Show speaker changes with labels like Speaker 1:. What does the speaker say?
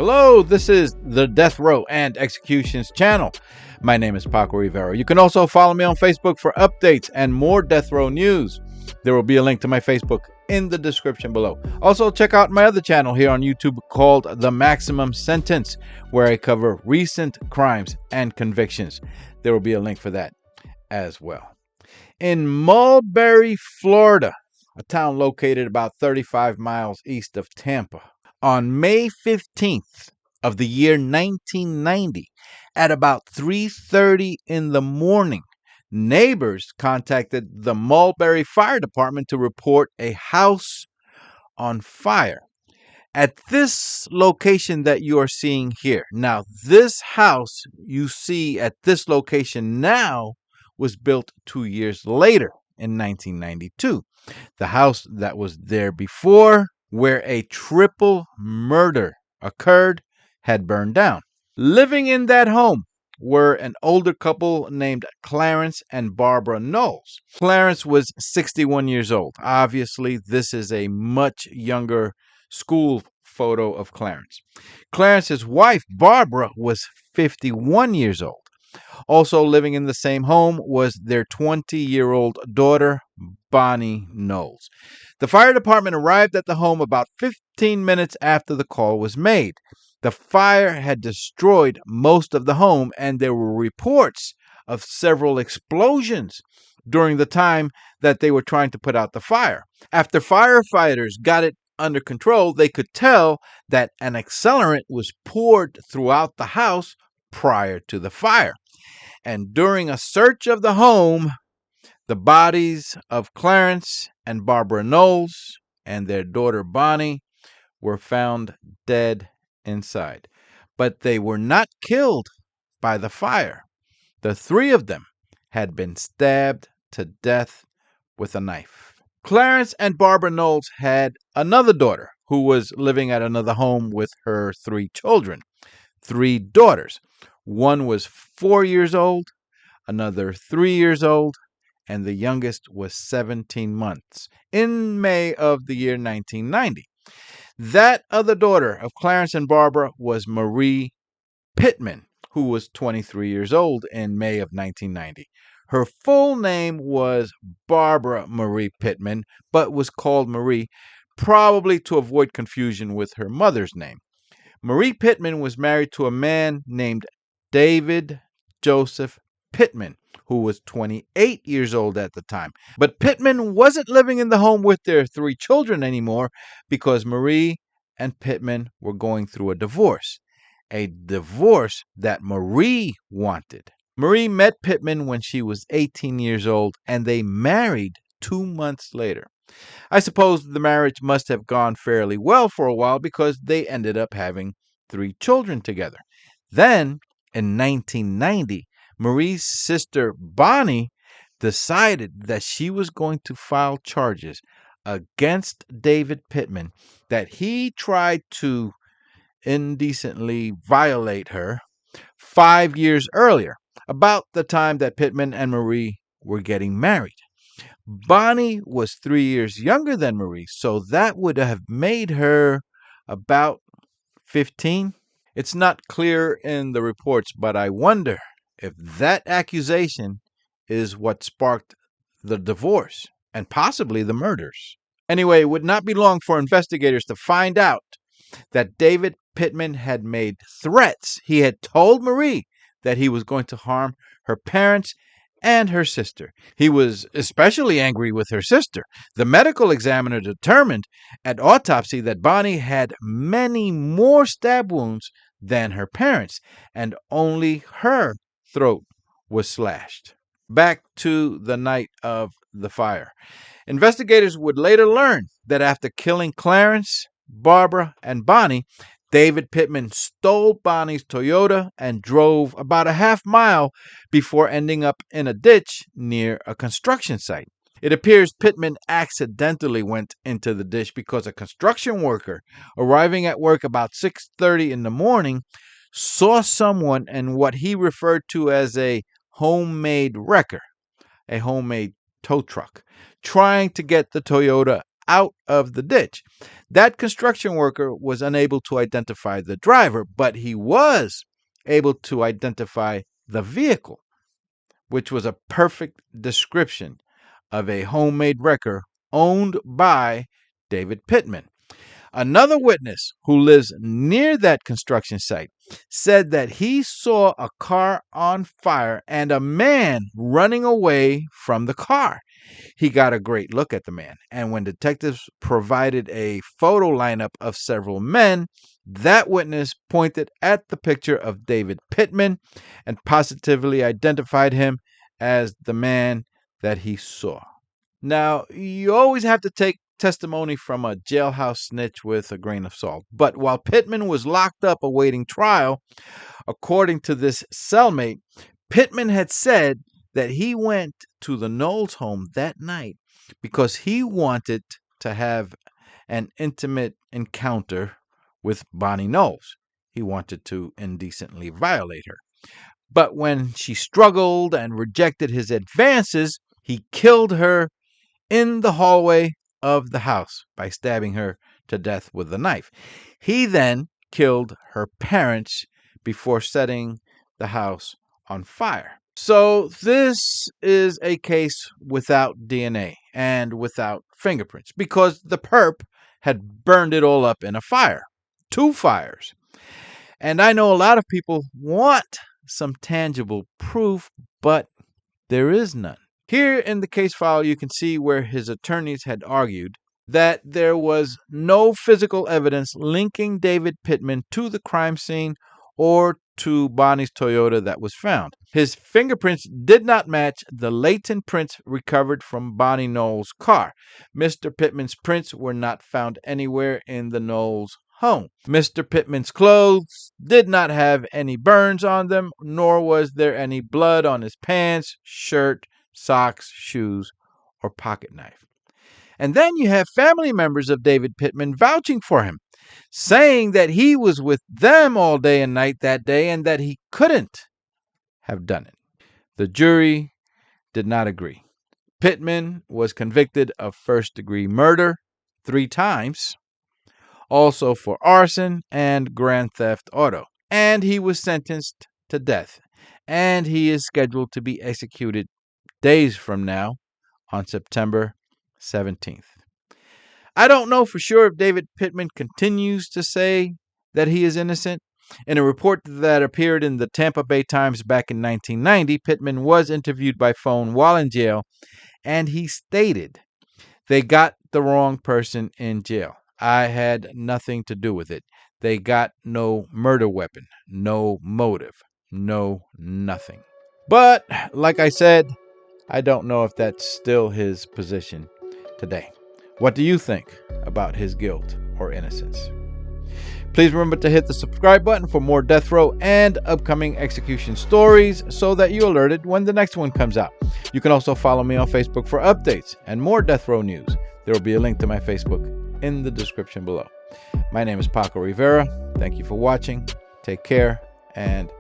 Speaker 1: Hello, this is the Death Row and Executions channel. My name is Paco Rivera. You can also follow me on Facebook for updates and more Death Row news. There will be a link to my Facebook in the description below. Also, check out my other channel here on YouTube called The Maximum Sentence, where I cover recent crimes and convictions. There will be a link for that as well. In Mulberry, Florida, a town located about 35 miles east of Tampa, on May 15th of the year 1990, at about 3:30 in the morning, neighbors contacted the Mulberry Fire Department to report a house on fire. At this location that you are seeing here, now this house you see at this location now was built 2 years later in 1992. The house that was there before, where a triple murder occurred, had burned down. Living in that home were an older couple named Clarence and Barbara Knowles. Clarence was 61 years old. Obviously, this is a much younger school photo of Clarence. Clarence's wife, Barbara, was 51 years old. Also living in the same home was their 20-year-old daughter, Bonnie Knowles. The fire department arrived at the home about 15 minutes after the call was made. The fire had destroyed most of the home, and there were reports of several explosions during the time that they were trying to put out the fire. After firefighters got it under control, they could tell that an accelerant was poured throughout the house prior to the fire. And during a search of the home, the bodies of Clarence and Barbara Knowles and their daughter Bonnie were found dead inside. But they were not killed by the fire. The three of them had been stabbed to death with a knife. Clarence and Barbara Knowles had another daughter who was living at another home with her three children. Three daughters. One was 4 years old, another 3 years old, and the youngest was 17 months in May of the year 1990. That other daughter of Clarence and Barbara was Marie Pittman, who was 23 years old in May of 1990. Her full name was Barbara Marie Pittman, but was called Marie, probably to avoid confusion with her mother's name. Marie Pittman was married to a man named David Joseph Pittman, who was 28 years old at the time. But Pittman wasn't living in the home with their three children anymore because Marie and Pittman were going through a divorce that Marie wanted. Marie met Pittman when she was 18 years old, and they married 2 months later. I suppose the marriage must have gone fairly well for a while because they ended up having 3 children together. Then, in 1990, Marie's sister Bonnie decided that she was going to file charges against David Pittman that he tried to indecently violate her 5 years earlier, about the time that Pittman and Marie were getting married. Bonnie was 3 years younger than Marie, so that would have made her about 15. It's not clear in the reports, but I wonder if that accusation is what sparked the divorce and possibly the murders. Anyway, it would not be long for investigators to find out that David Pittman had made threats. He had told Marie that he was going to harm her parents and her sister. He was especially angry with her sister. The medical examiner determined at autopsy that Bonnie had many more stab wounds than her parents, and only her throat was slashed. Back to the night of the fire. Investigators would later learn that after killing Clarence, Barbara, and Bonnie, David Pittman stole Bonnie's Toyota and drove about a half mile before ending up in a ditch near a construction site. It appears Pittman accidentally went into the ditch because a construction worker arriving at work about 6:30 in the morning saw someone in what he referred to as a homemade wrecker, a homemade tow truck, trying to get the Toyota out of the ditch. That construction worker was unable to identify the driver, but he was able to identify the vehicle, which was a perfect description of a homemade wrecker owned by David Pittman. Another witness who lives near that construction site said that he saw a car on fire and a man running away from the car. He got a great look at the man, and when detectives provided a photo lineup of several men, that witness pointed at the picture of David Pittman and positively identified him as the man that he saw. Now, you always have to take testimony from a jailhouse snitch with a grain of salt. But while Pittman was locked up awaiting trial, according to this cellmate, Pittman had said that he went to the Knowles home that night because he wanted to have an intimate encounter with Bonnie Knowles. He wanted to indecently violate her. But when she struggled and rejected his advances, he killed her in the hallway of the house by stabbing her to death with a knife. He then killed her parents before setting the house on fire. So this is a case without DNA and without fingerprints because the perp had burned it all up in a fire. 2 fires. And I know a lot of people want some tangible proof, but there is none. Here in the case file, you can see where his attorneys had argued that there was no physical evidence linking David Pittman to the crime scene or to Bonnie's Toyota that was found. His fingerprints did not match the latent prints recovered from Bonnie Knowles' car. Mr. Pittman's prints were not found anywhere in the Knowles home. Mr. Pittman's clothes did not have any burns on them, nor was there any blood on his pants, shirt, socks, shoes, or pocket knife. And then you have family members of David Pittman vouching for him, saying that he was with them all day and night that day and that he couldn't have done it. The jury did not agree. Pittman was convicted of first-degree murder 3 times, also for arson and grand theft auto, and he was sentenced to death, and he is scheduled to be executed days from now on September 17th. I don't know for sure if David Pittman continues to say that he is innocent. In a report that appeared in the Tampa Bay Times back in 1990, Pittman was interviewed by phone while in jail, and he stated, "They got the wrong person in jail. I had nothing to do with it. They got no murder weapon, no motive, no nothing." But, like I said, I don't know if that's still his position today. What do you think about his guilt or innocence? Please remember to hit the subscribe button for more death row and upcoming execution stories so that you're alerted when the next one comes out. You can also follow me on Facebook for updates and more death row news. There will be a link to my Facebook in the description below. My name is Paco Rivera. Thank you for watching. Take care and